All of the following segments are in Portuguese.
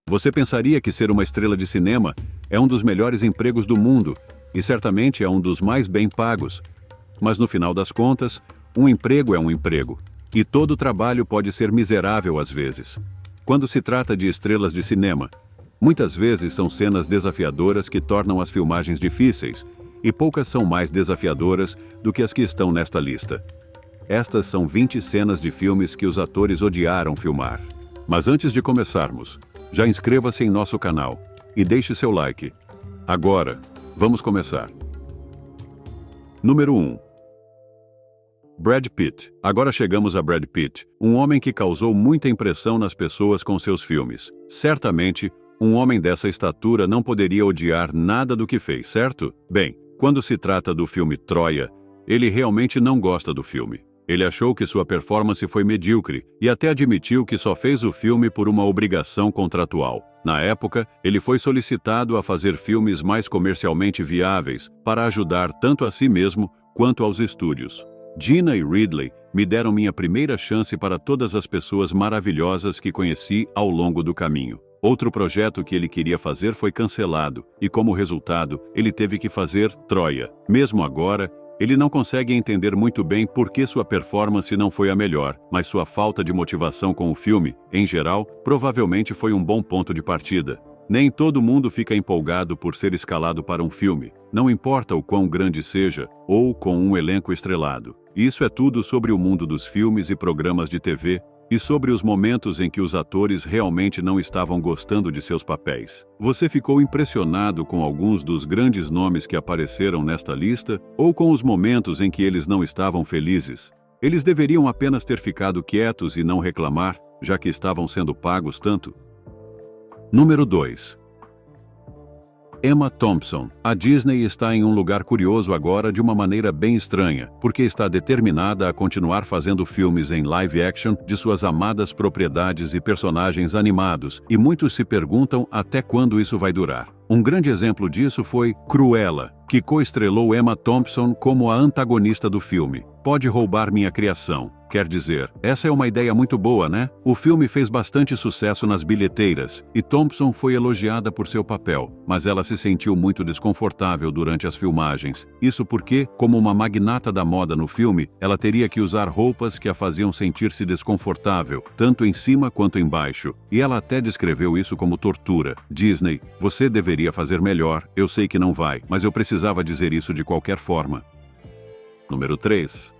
Você pensaria que ser uma estrela de cinema é um dos melhores empregos do mundo e certamente é um dos mais bem pagos. Mas no final das contas, um emprego é um emprego. E todo trabalho pode ser miserável às vezes. Quando se trata de estrelas de cinema, muitas vezes são cenas desafiadoras que tornam as filmagens difíceis, e poucas são mais desafiadoras do que as que estão nesta lista. Estas são 20 cenas de filmes que os atores odiaram filmar. Mas antes de começarmos, já inscreva-se em nosso canal e deixe seu like. Agora, vamos começar. Número 1. Brad Pitt. Agora chegamos a Brad Pitt, um homem que causou muita impressão nas pessoas com seus filmes. Certamente, um homem dessa estatura não poderia odiar nada do que fez, certo? Bem, quando se trata do filme Troia, ele realmente não gosta do filme. Ele achou que sua performance foi medíocre e até admitiu que só fez o filme por uma obrigação contratual. Na época, ele foi solicitado a fazer filmes mais comercialmente viáveis para ajudar tanto a si mesmo quanto aos estúdios. Gina e Ridley me deram minha primeira chance para todas as pessoas maravilhosas que conheci ao longo do caminho. Outro projeto que ele queria fazer foi cancelado e, como resultado, ele teve que fazer Troia. Mesmo agora, ele não consegue entender muito bem por que sua performance não foi a melhor, mas sua falta de motivação com o filme, em geral, provavelmente foi um bom ponto de partida. Nem todo mundo fica empolgado por ser escalado para um filme, não importa o quão grande seja, ou com um elenco estrelado. Isso é tudo sobre o mundo dos filmes e programas de TV, e sobre os momentos em que os atores realmente não estavam gostando de seus papéis. Você ficou impressionado com alguns dos grandes nomes que apareceram nesta lista, ou com os momentos em que eles não estavam felizes? Eles deveriam apenas ter ficado quietos e não reclamar, já que estavam sendo pagos tanto? Número 2. Emma Thompson. A Disney está em um lugar curioso agora de uma maneira bem estranha, porque está determinada a continuar fazendo filmes em live action de suas amadas propriedades e personagens animados, e muitos se perguntam até quando isso vai durar. Um grande exemplo disso foi Cruella, que coestrelou Emma Thompson como a antagonista do filme. Pode roubar minha criação. Quer dizer, essa é uma ideia muito boa, né? O filme fez bastante sucesso nas bilheteiras, e Thompson foi elogiada por seu papel, mas ela se sentiu muito desconfortável durante as filmagens. Isso porque, como uma magnata da moda no filme, ela teria que usar roupas que a faziam sentir-se desconfortável, tanto em cima quanto embaixo, e ela até descreveu isso como tortura. Disney, você deveria fazer melhor, eu sei que não vai, mas eu precisava dizer isso de qualquer forma. Número 3.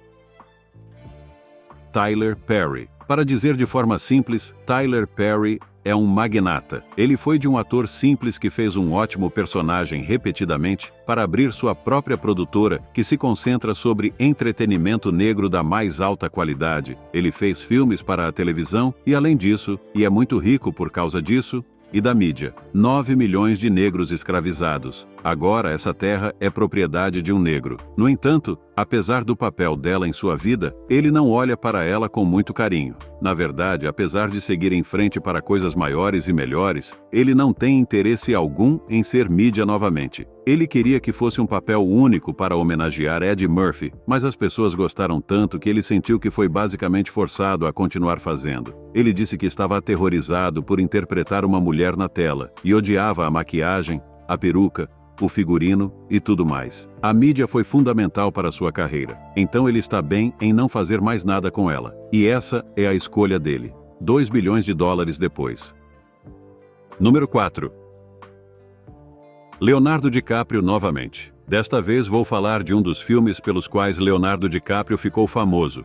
Tyler Perry. Para dizer de forma simples, Tyler Perry é um magnata. Ele foi de um ator simples que fez um ótimo personagem repetidamente para abrir sua própria produtora que se concentra sobre entretenimento negro da mais alta qualidade. Ele fez filmes para a televisão e, além disso, e é muito rico por causa disso, e da mídia. 9 milhões de negros escravizados. Agora essa terra é propriedade de um negro. No entanto, apesar do papel dela em sua vida, ele não olha para ela com muito carinho. Na verdade, apesar de seguir em frente para coisas maiores e melhores, ele não tem interesse algum em ser mídia novamente. Ele queria que fosse um papel único para homenagear Eddie Murphy, mas as pessoas gostaram tanto que ele sentiu que foi basicamente forçado a continuar fazendo. Ele disse que estava aterrorizado por interpretar uma mulher na tela e odiava a maquiagem, a peruca, o figurino e tudo mais. A mídia foi fundamental para sua carreira, então ele está bem em não fazer mais nada com ela. E essa é a escolha dele. 2 bilhões de dólares depois. Número 4. Leonardo DiCaprio novamente. Desta vez vou falar de um dos filmes pelos quais Leonardo DiCaprio ficou famoso.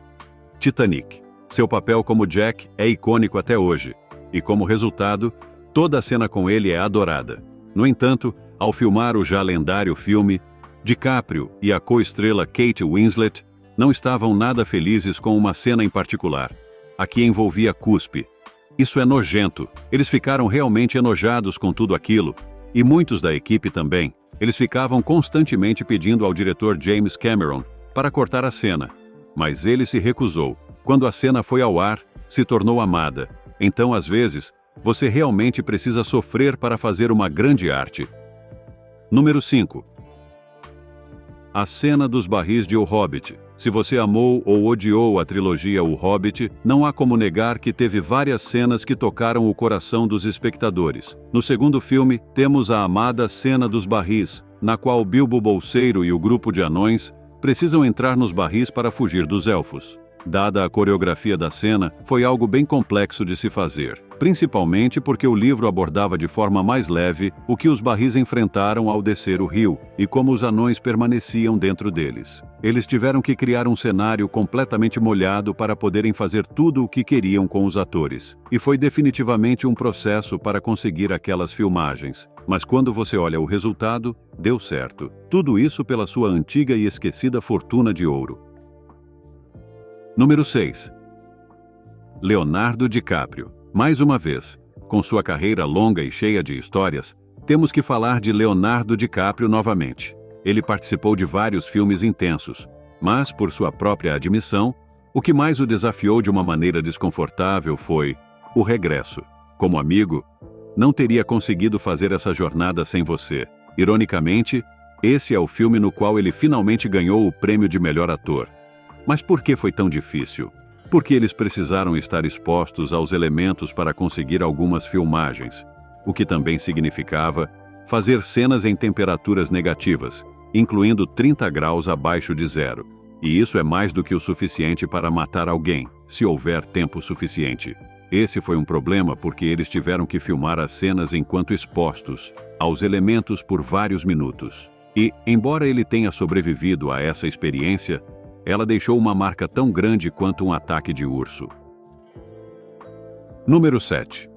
Titanic. Seu papel como Jack é icônico até hoje, e como resultado, toda a cena com ele é adorada. No entanto, ao filmar o já lendário filme, DiCaprio e a co-estrela Kate Winslet não estavam nada felizes com uma cena em particular, a que envolvia cuspe. Isso é nojento. Eles ficaram realmente enojados com tudo aquilo, e muitos da equipe também. Eles ficavam constantemente pedindo ao diretor James Cameron para cortar a cena, mas ele se recusou. Quando a cena foi ao ar, se tornou amada. Então, às vezes, você realmente precisa sofrer para fazer uma grande arte. Número 5. A cena dos barris de O Hobbit. Se você amou ou odiou a trilogia O Hobbit, não há como negar que teve várias cenas que tocaram o coração dos espectadores. No segundo filme, temos a amada cena dos barris, na qual Bilbo Bolseiro e o grupo de anões precisam entrar nos barris para fugir dos elfos. Dada a coreografia da cena, foi algo bem complexo de se fazer, principalmente porque o livro abordava de forma mais leve o que os barris enfrentaram ao descer o rio e como os anões permaneciam dentro deles. Eles tiveram que criar um cenário completamente molhado para poderem fazer tudo o que queriam com os atores. E foi definitivamente um processo para conseguir aquelas filmagens. Mas quando você olha o resultado, deu certo. Tudo isso pela sua antiga e esquecida fortuna de ouro. Número 6. Leonardo DiCaprio. Mais uma vez, com sua carreira longa e cheia de histórias, temos que falar de Leonardo DiCaprio novamente. Ele participou de vários filmes intensos, mas, por sua própria admissão, o que mais o desafiou de uma maneira desconfortável foi O Regresso. Como amigo, não teria conseguido fazer essa jornada sem você. Ironicamente, esse é o filme no qual ele finalmente ganhou o prêmio de melhor ator. Mas por que foi tão difícil? Porque eles precisaram estar expostos aos elementos para conseguir algumas filmagens, o que também significava fazer cenas em temperaturas negativas, incluindo 30 graus abaixo de zero. E isso é mais do que o suficiente para matar alguém, se houver tempo suficiente. Esse foi um problema porque eles tiveram que filmar as cenas enquanto expostos aos elementos por vários minutos. E, embora ele tenha sobrevivido a essa experiência, ela deixou uma marca tão grande quanto um ataque de urso. Número 7.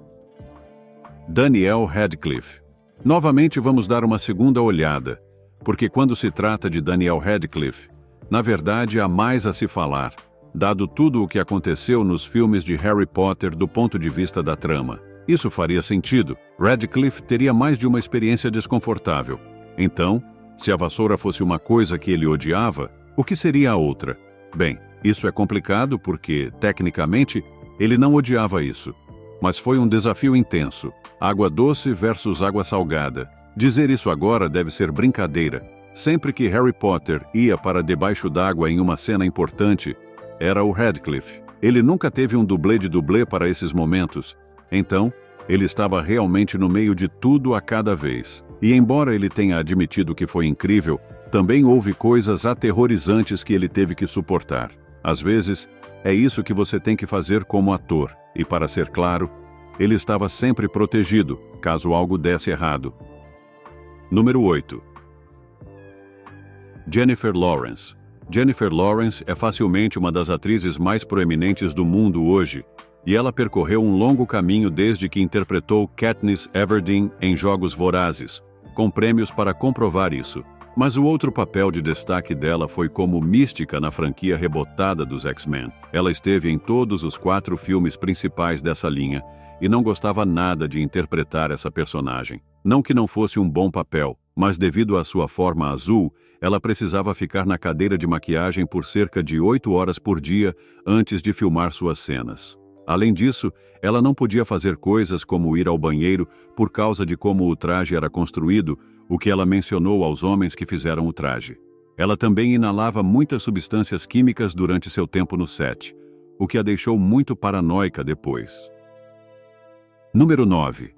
Daniel Radcliffe. Novamente vamos dar uma segunda olhada, porque quando se trata de Daniel Radcliffe, na verdade há mais a se falar, dado tudo o que aconteceu nos filmes de Harry Potter do ponto de vista da trama. Isso faria sentido. Radcliffe teria mais de uma experiência desconfortável. Então, se a vassoura fosse uma coisa que ele odiava, o que seria a outra? Bem, isso é complicado porque, tecnicamente, ele não odiava isso. Mas foi um desafio intenso. Água doce versus água salgada. Dizer isso agora deve ser brincadeira. Sempre que Harry Potter ia para debaixo d'água em uma cena importante, era o Radcliffe. Ele nunca teve um dublê de dublê para esses momentos. Então, ele estava realmente no meio de tudo a cada vez. E embora ele tenha admitido que foi incrível, também houve coisas aterrorizantes que ele teve que suportar. Às vezes, é isso que você tem que fazer como ator. E para ser claro, ele estava sempre protegido, caso algo desse errado. Número 8. Jennifer Lawrence. Jennifer Lawrence é facilmente uma das atrizes mais proeminentes do mundo hoje, e ela percorreu um longo caminho desde que interpretou Katniss Everdeen em Jogos Vorazes, com prêmios para comprovar isso. Mas o outro papel de destaque dela foi como mística na franquia rebotada dos X-Men. Ela esteve em todos os 4 filmes principais dessa linha e não gostava nada de interpretar essa personagem. Não que não fosse um bom papel, mas devido à sua forma azul, ela precisava ficar na cadeira de maquiagem por cerca de 8 horas por dia antes de filmar suas cenas. Além disso, ela não podia fazer coisas como ir ao banheiro por causa de como o traje era construído, o que ela mencionou aos homens que fizeram o traje. Ela também inalava muitas substâncias químicas durante seu tempo no set, o que a deixou muito paranoica depois. Número 9.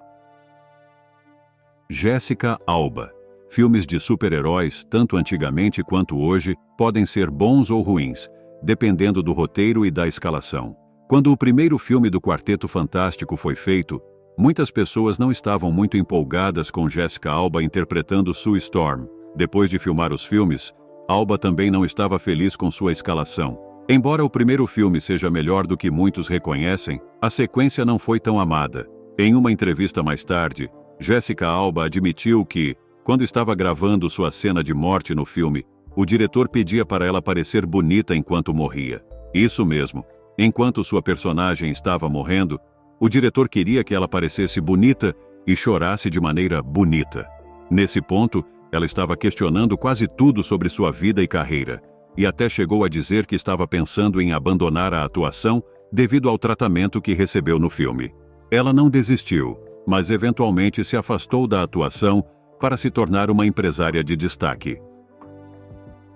Jessica Alba. Filmes de super-heróis, tanto antigamente quanto hoje, podem ser bons ou ruins, dependendo do roteiro e da escalação. Quando o primeiro filme do Quarteto Fantástico foi feito, muitas pessoas não estavam muito empolgadas com Jessica Alba interpretando Sue Storm. Depois de filmar os filmes, Alba também não estava feliz com sua escalação. Embora o primeiro filme seja melhor do que muitos reconhecem, a sequência não foi tão amada. Em uma entrevista mais tarde, Jessica Alba admitiu que, quando estava gravando sua cena de morte no filme, o diretor pedia para ela parecer bonita enquanto morria. Isso mesmo. Enquanto sua personagem estava morrendo, o diretor queria que ela parecesse bonita e chorasse de maneira bonita. Nesse ponto, ela estava questionando quase tudo sobre sua vida e carreira, e até chegou a dizer que estava pensando em abandonar a atuação devido ao tratamento que recebeu no filme. Ela não desistiu, mas eventualmente se afastou da atuação para se tornar uma empresária de destaque.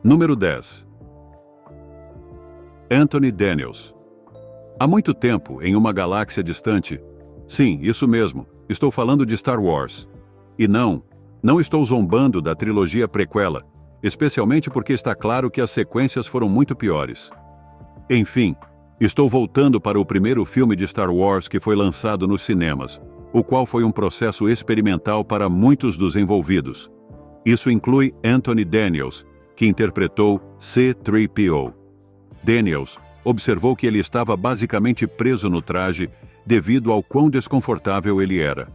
Número 10. Anthony Daniels. Há muito tempo, em uma galáxia distante... Sim, isso mesmo, estou falando de Star Wars. E não estou zombando da trilogia prequela, especialmente porque está claro que as sequências foram muito piores. Enfim, estou voltando para o primeiro filme de Star Wars que foi lançado nos cinemas, o qual foi um processo experimental para muitos dos envolvidos. Isso inclui Anthony Daniels, que interpretou C-3PO. Daniels observou que ele estava basicamente preso no traje devido ao quão desconfortável ele era.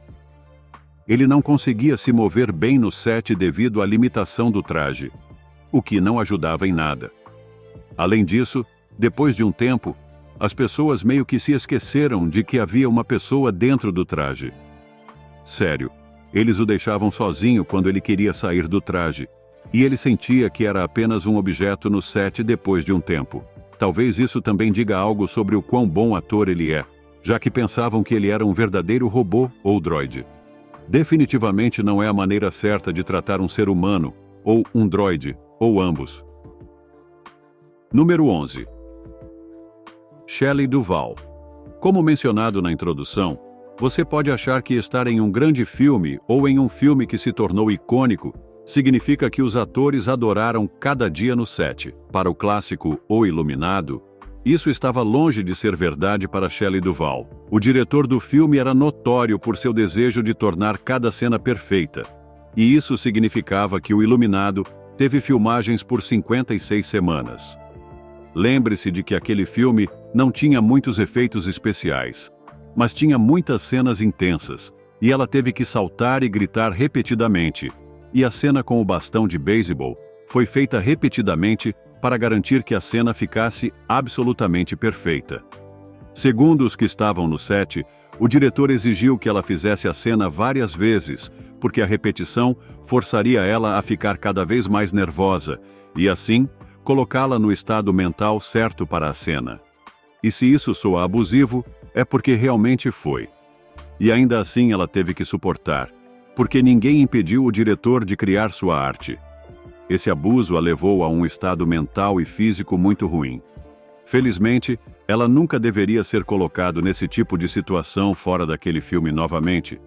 Ele não conseguia se mover bem no set devido à limitação do traje, o que não ajudava em nada. Além disso, depois de um tempo, as pessoas meio que se esqueceram de que havia uma pessoa dentro do traje. Sério, eles o deixavam sozinho quando ele queria sair do traje, e ele sentia que era apenas um objeto no set depois de um tempo. Talvez isso também diga algo sobre o quão bom ator ele é, já que pensavam que ele era um verdadeiro robô ou droide. Definitivamente não é a maneira certa de tratar um ser humano, ou um droide, ou ambos. Número 11. Shelley Duvall. Como mencionado na introdução, você pode achar que estar em um grande filme ou em um filme que se tornou icônico significa que os atores adoraram cada dia no set. Para o clássico O Iluminado, isso estava longe de ser verdade para Shelley Duvall. O diretor do filme era notório por seu desejo de tornar cada cena perfeita, e isso significava que O Iluminado teve filmagens por 56 semanas. Lembre-se de que aquele filme não tinha muitos efeitos especiais, mas tinha muitas cenas intensas, e ela teve que saltar e gritar repetidamente, e a cena com o bastão de beisebol foi feita repetidamente para garantir que a cena ficasse absolutamente perfeita. Segundo os que estavam no set, o diretor exigiu que ela fizesse a cena várias vezes, porque a repetição forçaria ela a ficar cada vez mais nervosa e, assim, colocá-la no estado mental certo para a cena. E se isso soa abusivo, é porque realmente foi. E ainda assim ela teve que suportar, porque ninguém impediu o diretor de criar sua arte. Esse abuso a levou a um estado mental e físico muito ruim. Felizmente, ela nunca deveria ser colocada nesse tipo de situação fora daquele filme novamente,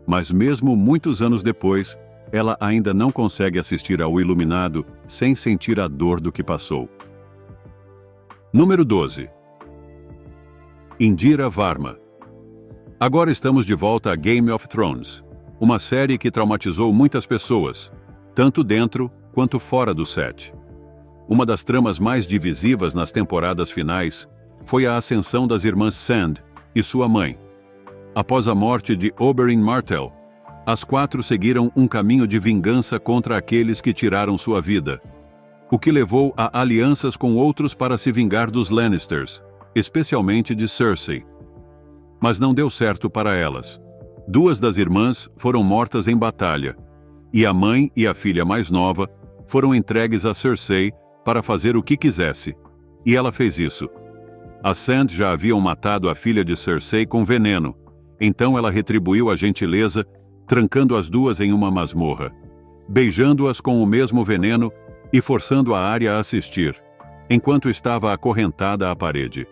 mas mesmo muitos anos depois, ela ainda não consegue assistir ao Iluminado sem sentir a dor do que passou. Número 12. Indira Varma. Agora estamos de volta a Game of Thrones, uma série que traumatizou muitas pessoas, tanto dentro quanto fora do set. Uma das tramas mais divisivas nas temporadas finais foi a ascensão das irmãs Sand e sua mãe. Após a morte de Oberyn Martell, as quatro seguiram um caminho de vingança contra aqueles que tiraram sua vida, o que levou a alianças com outros para se vingar dos Lannisters, especialmente de Cersei. Mas não deu certo para elas. Duas das irmãs foram mortas em batalha, e a mãe e a filha mais nova foram entregues a Cersei para fazer o que quisesse, e ela fez isso. As Sand já haviam matado a filha de Cersei com veneno, então ela retribuiu a gentileza, trancando as duas em uma masmorra, beijando-as com o mesmo veneno e forçando a Arya a assistir, enquanto estava acorrentada à parede.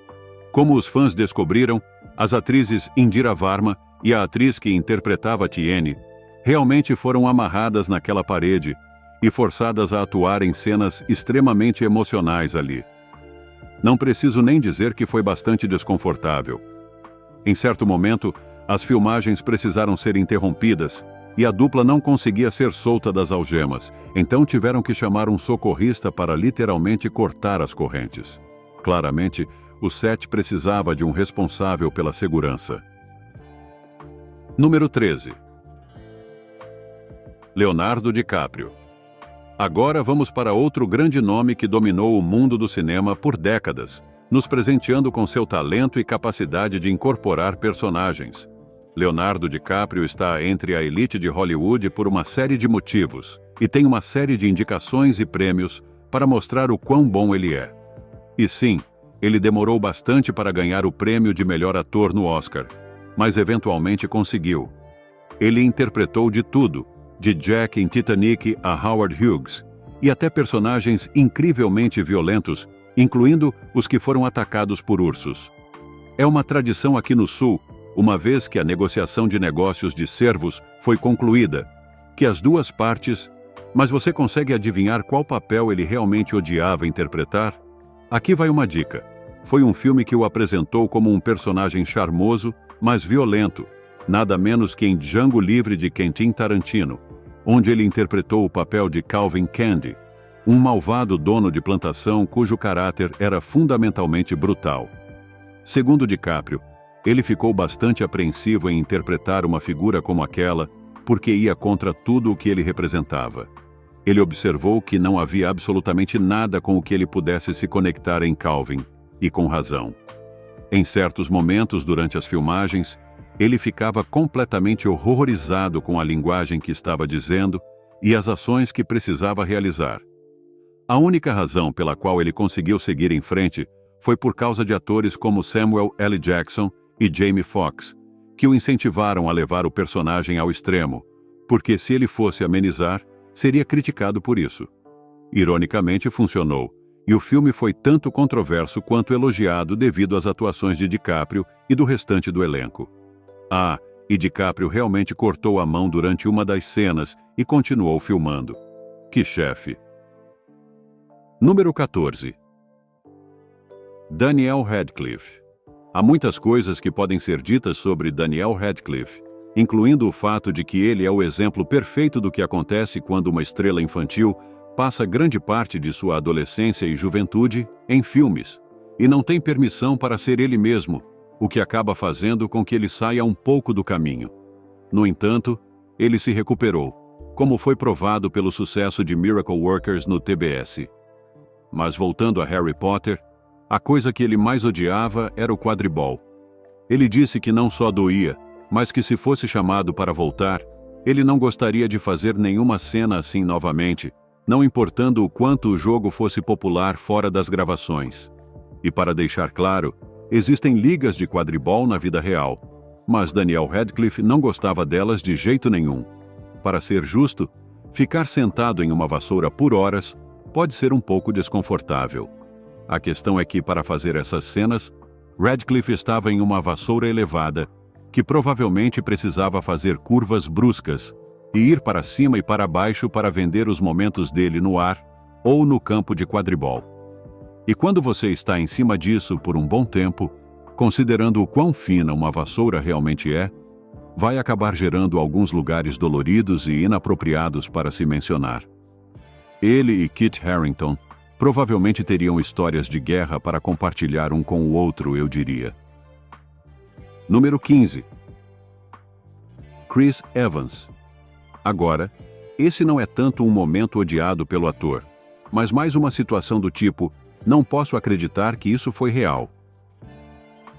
Como os fãs descobriram, as atrizes Indira Varma e a atriz que interpretava Tiene realmente foram amarradas naquela parede e forçadas a atuar em cenas extremamente emocionais ali. Não preciso nem dizer que foi bastante desconfortável. Em certo momento, as filmagens precisaram ser interrompidas e a dupla não conseguia ser solta das algemas, então tiveram que chamar um socorrista para literalmente cortar as correntes. Claramente, o set precisava de um responsável pela segurança. Número 13. Leonardo DiCaprio. Agora vamos para outro grande nome que dominou o mundo do cinema por décadas, nos presenteando com seu talento e capacidade de incorporar personagens. Leonardo DiCaprio está entre a elite de Hollywood por uma série de motivos, e tem uma série de indicações e prêmios para mostrar o quão bom ele é. E sim, ele demorou bastante para ganhar o prêmio de melhor ator no Oscar, mas eventualmente conseguiu. Ele interpretou de tudo, de Jack em Titanic a Howard Hughes, e até personagens incrivelmente violentos, incluindo os que foram atacados por ursos. É uma tradição aqui no Sul, uma vez que a negociação de negócios de servos foi concluída, que as duas partes... Mas você consegue adivinhar qual papel ele realmente odiava interpretar? Aqui vai uma dica. Foi um filme que o apresentou como um personagem charmoso, mas violento, nada menos que em Django Livre de Quentin Tarantino, onde ele interpretou o papel de Calvin Candie, um malvado dono de plantação cujo caráter era fundamentalmente brutal. Segundo DiCaprio, ele ficou bastante apreensivo em interpretar uma figura como aquela, porque ia contra tudo o que ele representava. Ele observou que não havia absolutamente nada com o que ele pudesse se conectar em Calvin, e com razão. Em certos momentos durante as filmagens, ele ficava completamente horrorizado com a linguagem que estava dizendo e as ações que precisava realizar. A única razão pela qual ele conseguiu seguir em frente foi por causa de atores como Samuel L. Jackson e Jamie Foxx, que o incentivaram a levar o personagem ao extremo, porque se ele fosse amenizar, seria criticado por isso. Ironicamente, funcionou, e o filme foi tanto controverso quanto elogiado devido às atuações de DiCaprio e do restante do elenco. E DiCaprio realmente cortou a mão durante uma das cenas e continuou filmando. Que chefe! Número 14. Daniel Radcliffe. Há muitas coisas que podem ser ditas sobre Daniel Radcliffe, incluindo o fato de que ele é o exemplo perfeito do que acontece quando uma estrela infantil passa grande parte de sua adolescência e juventude em filmes, e não tem permissão para ser ele mesmo, o que acaba fazendo com que ele saia um pouco do caminho. No entanto, ele se recuperou, como foi provado pelo sucesso de Miracle Workers no TBS. Mas voltando a Harry Potter, a coisa que ele mais odiava era o quadribol. Ele disse que não só doía, mas que se fosse chamado para voltar, ele não gostaria de fazer nenhuma cena assim novamente, não importando o quanto o jogo fosse popular fora das gravações. E para deixar claro, existem ligas de quadribol na vida real, mas Daniel Radcliffe não gostava delas de jeito nenhum. Para ser justo, ficar sentado em uma vassoura por horas pode ser um pouco desconfortável. A questão é que, para fazer essas cenas, Radcliffe estava em uma vassoura elevada, que provavelmente precisava fazer curvas bruscas e ir para cima e para baixo para vender os momentos dele no ar ou no campo de quadribol. E quando você está em cima disso por um bom tempo, considerando o quão fina uma vassoura realmente é, vai acabar gerando alguns lugares doloridos e inapropriados para se mencionar. Ele e Kit Harington provavelmente teriam histórias de guerra para compartilhar um com o outro, eu diria. Número 15. Chris Evans. Agora, esse não é tanto um momento odiado pelo ator, mas mais uma situação do tipo, não posso acreditar que isso foi real.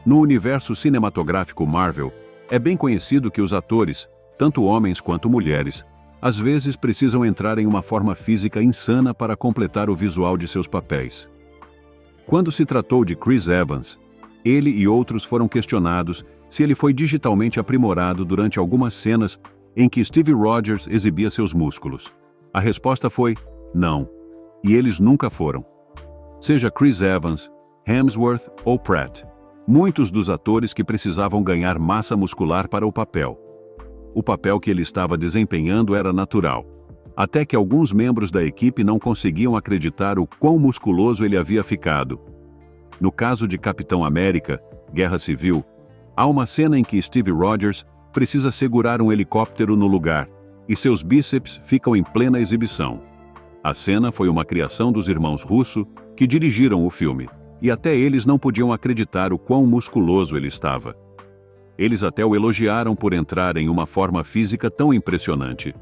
No universo cinematográfico Marvel, é bem conhecido que os atores, tanto homens quanto mulheres, às vezes precisam entrar em uma forma física insana para completar o visual de seus papéis. Quando se tratou de Chris Evans, ele e outros foram questionados se ele foi digitalmente aprimorado durante algumas cenas em que Steve Rogers exibia seus músculos. A resposta foi não, e eles nunca foram. Seja Chris Evans, Hemsworth ou Pratt, muitos dos atores que precisavam ganhar massa muscular para o papel. O papel que ele estava desempenhando era natural, até que alguns membros da equipe não conseguiam acreditar o quão musculoso ele havia ficado. No caso de Capitão América, Guerra Civil, há uma cena em que Steve Rogers precisa segurar um helicóptero no lugar, e seus bíceps ficam em plena exibição. A cena foi uma criação dos irmãos Russo, que dirigiram o filme, e até eles não podiam acreditar o quão musculoso ele estava. Eles até o elogiaram por entrar em uma forma física tão impressionante.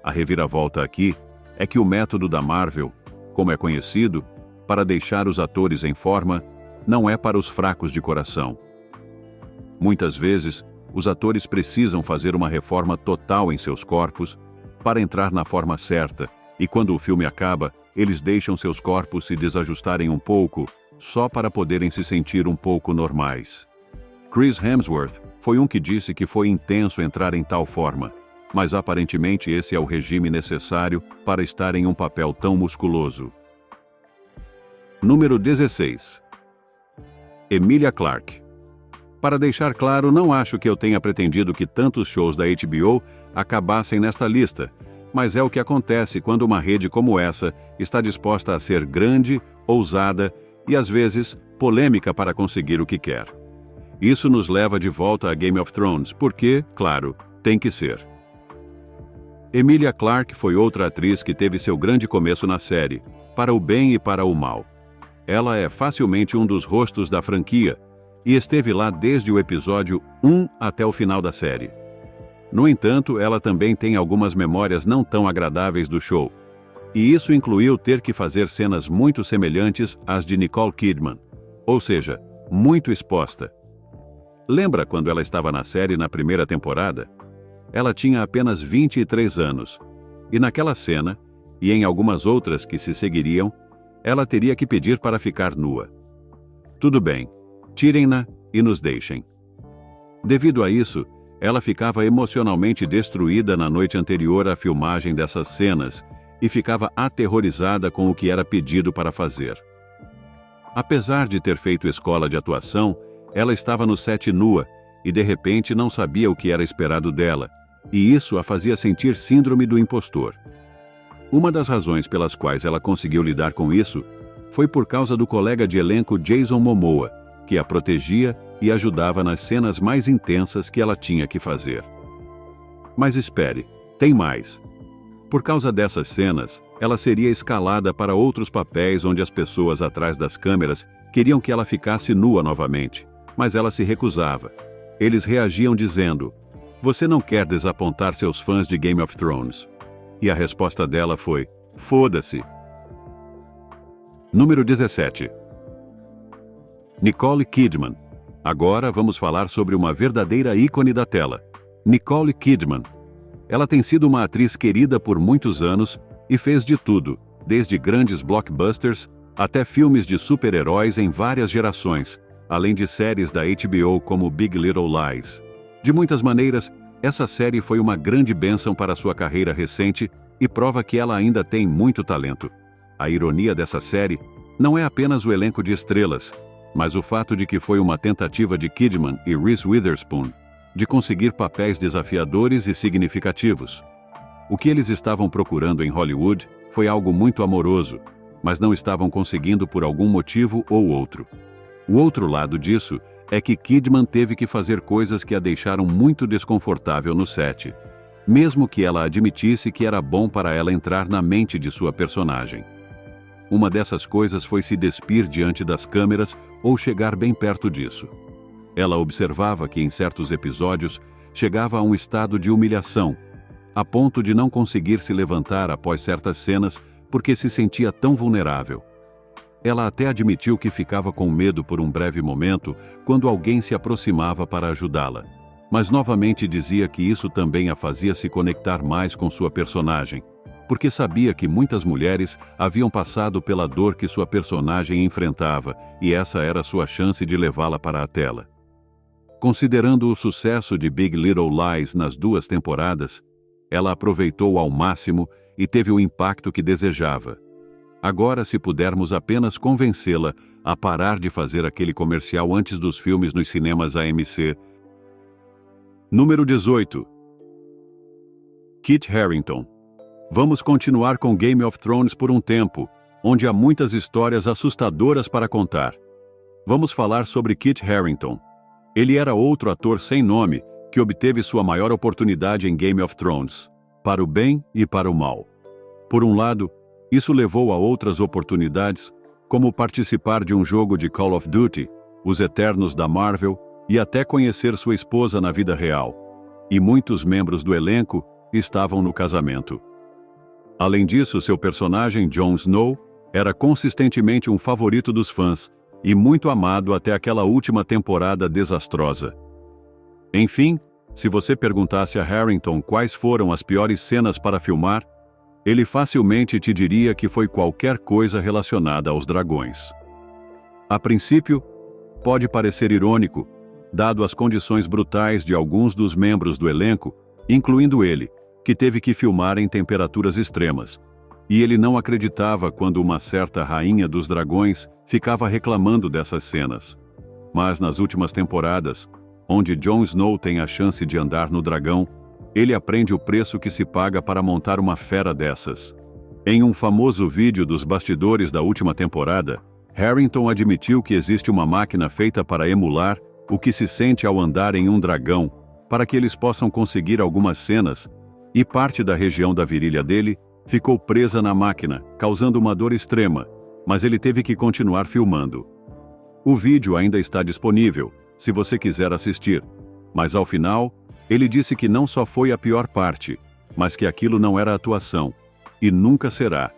A reviravolta aqui é que o método da Marvel, como é conhecido, para deixar os atores em forma, não é para os fracos de coração. Muitas vezes, os atores precisam fazer uma reforma total em seus corpos para entrar na forma certa, e quando o filme acaba, eles deixam seus corpos se desajustarem um pouco, só para poderem se sentir um pouco normais. Chris Hemsworth foi um que disse que foi intenso entrar em tal forma, mas aparentemente esse é o regime necessário para estar em um papel tão musculoso. Número 16. Emilia Clarke. Para deixar claro, não acho que eu tenha pretendido que tantos shows da HBO acabassem nesta lista, mas é o que acontece quando uma rede como essa está disposta a ser grande, ousada e, às vezes, polêmica para conseguir o que quer. Isso nos leva de volta a Game of Thrones, porque, claro, tem que ser. Emilia Clarke foi outra atriz que teve seu grande começo na série, para o bem e para o mal. Ela é facilmente um dos rostos da franquia e esteve lá desde o episódio 1 até o final da série. No entanto, ela também tem algumas memórias não tão agradáveis do show, e isso incluiu ter que fazer cenas muito semelhantes às de Nicole Kidman, ou seja, muito exposta. Lembra quando ela estava na série na primeira temporada? Ela tinha apenas 23 anos, e naquela cena, e em algumas outras que se seguiriam, ela teria que pedir para ficar nua. Tudo bem, tirem-na e nos deixem. Devido a isso, ela ficava emocionalmente destruída na noite anterior à filmagem dessas cenas e ficava aterrorizada com o que era pedido para fazer. Apesar de ter feito escola de atuação, ela estava no set nua e de repente não sabia o que era esperado dela, e isso a fazia sentir síndrome do impostor. Uma das razões pelas quais ela conseguiu lidar com isso foi por causa do colega de elenco Jason Momoa, que a protegia e ajudava nas cenas mais intensas que ela tinha que fazer. Mas espere, tem mais. Por causa dessas cenas, ela seria escalada para outros papéis onde as pessoas atrás das câmeras queriam que ela ficasse nua novamente, mas ela se recusava. Eles reagiam dizendo: "Você não quer desapontar seus fãs de Game of Thrones." E a resposta dela foi: "Foda-se." Número 17. Nicole Kidman. Agora vamos falar sobre uma verdadeira ícone da tela. Nicole Kidman. Ela tem sido uma atriz querida por muitos anos e fez de tudo, desde grandes blockbusters até filmes de super-heróis em várias gerações, além de séries da HBO como Big Little Lies. De muitas maneiras, essa série foi uma grande bênção para sua carreira recente e prova que ela ainda tem muito talento. A ironia dessa série não é apenas o elenco de estrelas, mas o fato de que foi uma tentativa de Kidman e Reese Witherspoon de conseguir papéis desafiadores e significativos. O que eles estavam procurando em Hollywood foi algo muito amoroso, mas não estavam conseguindo por algum motivo ou outro. O outro lado disso é que Kidman teve que fazer coisas que a deixaram muito desconfortável no set, mesmo que ela admitisse que era bom para ela entrar na mente de sua personagem. Uma dessas coisas foi se despir diante das câmeras ou chegar bem perto disso. Ela observava que em certos episódios chegava a um estado de humilhação, a ponto de não conseguir se levantar após certas cenas porque se sentia tão vulnerável. Ela até admitiu que ficava com medo por um breve momento quando alguém se aproximava para ajudá-la, mas novamente dizia que isso também a fazia se conectar mais com sua personagem, porque sabia que muitas mulheres haviam passado pela dor que sua personagem enfrentava e essa era sua chance de levá-la para a tela. Considerando o sucesso de Big Little Lies nas 2 temporadas, ela aproveitou ao máximo e teve o impacto que desejava. Agora, se pudermos apenas convencê-la a parar de fazer aquele comercial antes dos filmes nos cinemas AMC. Número 18. Kit Harington. Vamos continuar com Game of Thrones por um tempo, onde há muitas histórias assustadoras para contar. Vamos falar sobre Kit Harington. Ele era outro ator sem nome que obteve sua maior oportunidade em Game of Thrones, para o bem e para o mal. Por um lado, isso levou a outras oportunidades, como participar de um jogo de Call of Duty, Os Eternos da Marvel, e até conhecer sua esposa na vida real. E muitos membros do elenco estavam no casamento. Além disso, seu personagem, Jon Snow, era consistentemente um favorito dos fãs e muito amado até aquela última temporada desastrosa. Enfim, se você perguntasse a Harington quais foram as piores cenas para filmar, ele facilmente te diria que foi qualquer coisa relacionada aos dragões. A princípio, pode parecer irônico, dado as condições brutais de alguns dos membros do elenco, incluindo ele, que teve que filmar em temperaturas extremas. E ele não acreditava quando uma certa rainha dos dragões ficava reclamando dessas cenas. Mas nas últimas temporadas, onde Jon Snow tem a chance de andar no dragão, ele aprende o preço que se paga para montar uma fera dessas. Em um famoso vídeo dos bastidores da última temporada, Harrington admitiu que existe uma máquina feita para emular o que se sente ao andar em um dragão, para que eles possam conseguir algumas cenas, e parte da região da virilha dele ficou presa na máquina, causando uma dor extrema, mas ele teve que continuar filmando. O vídeo ainda está disponível, se você quiser assistir, mas ao final, ele disse que não só foi a pior parte, mas que aquilo não era atuação, e nunca será.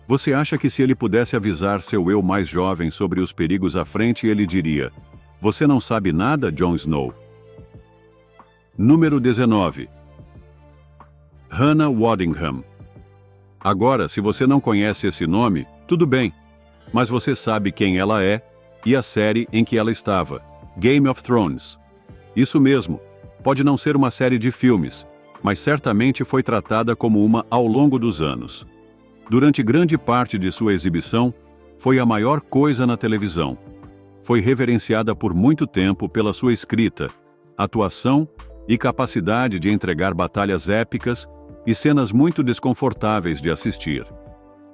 Você acha que se ele pudesse avisar seu eu mais jovem sobre os perigos à frente, ele diria: "Você não sabe nada, Jon Snow"? Número 19. Hannah Waddingham. Agora, se você não conhece esse nome, tudo bem, mas você sabe quem ela é e a série em que ela estava, Game of Thrones. Isso mesmo, pode não ser uma série de filmes, mas certamente foi tratada como uma ao longo dos anos. Durante grande parte de sua exibição, foi a maior coisa na televisão. Foi reverenciada por muito tempo pela sua escrita, atuação e capacidade de entregar batalhas épicas e cenas muito desconfortáveis de assistir.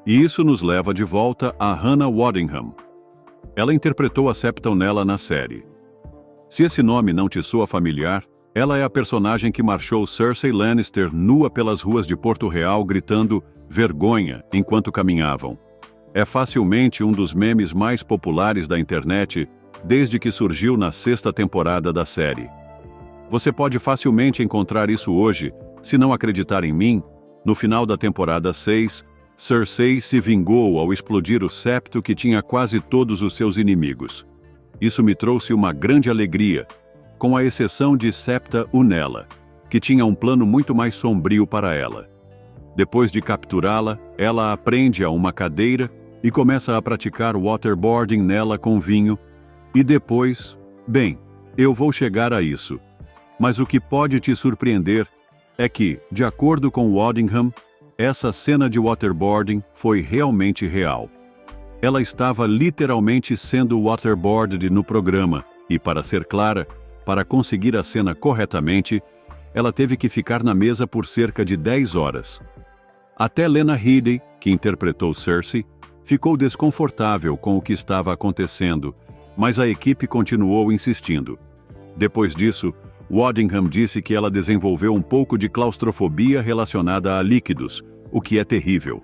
E isso nos leva de volta a Hannah Waddingham. Ela interpretou a Septonella na série. Se esse nome não te soa familiar, ela é a personagem que marchou Cersei Lannister nua pelas ruas de Porto Real gritando "vergonha" enquanto caminhavam. É facilmente um dos memes mais populares da internet desde que surgiu na 6ª temporada da série. Você pode facilmente encontrar isso hoje, se não acreditar em mim. No final da temporada 6, Cersei se vingou ao explodir o septo que tinha quase todos os seus inimigos. Isso me trouxe uma grande alegria, com a exceção de Septa Unella, que tinha um plano muito mais sombrio para ela. Depois de capturá-la, ela a prende a uma cadeira e começa a praticar waterboarding nela com vinho, e depois, bem, eu vou chegar a isso. Mas o que pode te surpreender é que, de acordo com Waddingham, essa cena de waterboarding foi realmente real. Ela estava literalmente sendo waterboarded no programa, e para ser clara, para conseguir a cena corretamente, ela teve que ficar na mesa por cerca de 10 horas. Até Lena Headey, que interpretou Cersei, ficou desconfortável com o que estava acontecendo, mas a equipe continuou insistindo. Depois disso, Waddingham disse que ela desenvolveu um pouco de claustrofobia relacionada a líquidos, o que é terrível.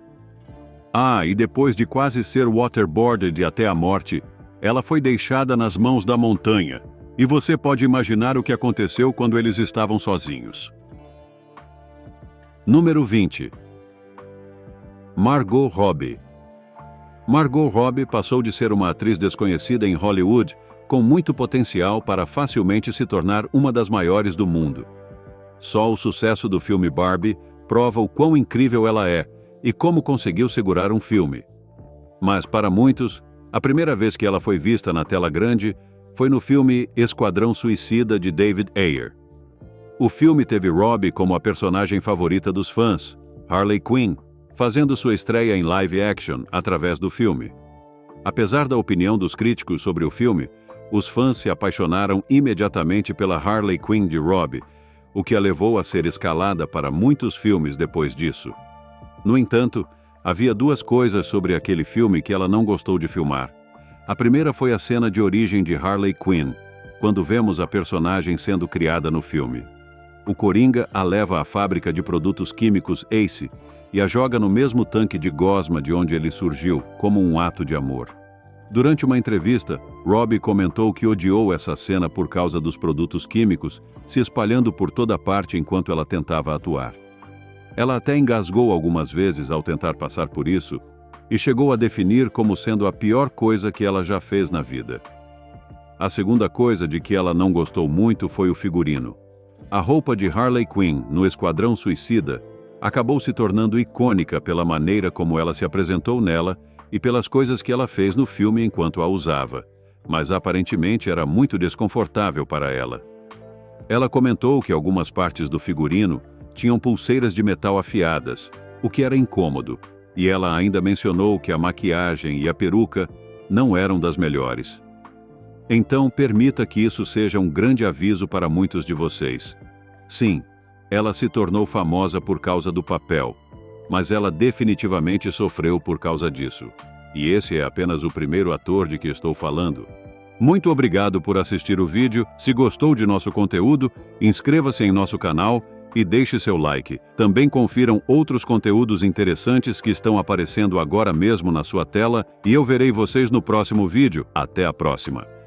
E depois de quase ser waterboarded até a morte, ela foi deixada nas mãos da montanha, e você pode imaginar o que aconteceu quando eles estavam sozinhos. Número 20. Margot Robbie. Margot Robbie passou de ser uma atriz desconhecida em Hollywood com muito potencial para facilmente se tornar uma das maiores do mundo. Só o sucesso do filme Barbie prova o quão incrível ela é e como conseguiu segurar um filme. Mas para muitos, a primeira vez que ela foi vista na tela grande foi no filme Esquadrão Suicida de David Ayer. O filme teve Robbie como a personagem favorita dos fãs, Harley Quinn, fazendo sua estreia em live action através do filme. Apesar da opinião dos críticos sobre o filme, os fãs se apaixonaram imediatamente pela Harley Quinn de Robbie, o que a levou a ser escalada para muitos filmes depois disso. No entanto, havia duas coisas sobre aquele filme que ela não gostou de filmar. A primeira foi a cena de origem de Harley Quinn, quando vemos a personagem sendo criada no filme. O Coringa a leva à fábrica de produtos químicos Ace e a joga no mesmo tanque de gosma de onde ele surgiu, como um ato de amor. Durante uma entrevista, Robbie comentou que odiou essa cena por causa dos produtos químicos se espalhando por toda parte enquanto ela tentava atuar. Ela até engasgou algumas vezes ao tentar passar por isso e chegou a definir como sendo a pior coisa que ela já fez na vida. A segunda coisa de que ela não gostou muito foi o figurino. A roupa de Harley Quinn no Esquadrão Suicida acabou se tornando icônica pela maneira como ela se apresentou nela e pelas coisas que ela fez no filme enquanto a usava, mas aparentemente era muito desconfortável para ela. Ela comentou que algumas partes do figurino tinham pulseiras de metal afiadas, o que era incômodo, e ela ainda mencionou que a maquiagem e a peruca não eram das melhores. Então, permita que isso seja um grande aviso para muitos de vocês. Sim, ela se tornou famosa por causa do papel, mas ela definitivamente sofreu por causa disso. E esse é apenas o primeiro ator de que estou falando. Muito obrigado por assistir o vídeo. Se gostou de nosso conteúdo, inscreva-se em nosso canal e deixe seu like. Também confiram outros conteúdos interessantes que estão aparecendo agora mesmo na sua tela e eu verei vocês no próximo vídeo. Até a próxima!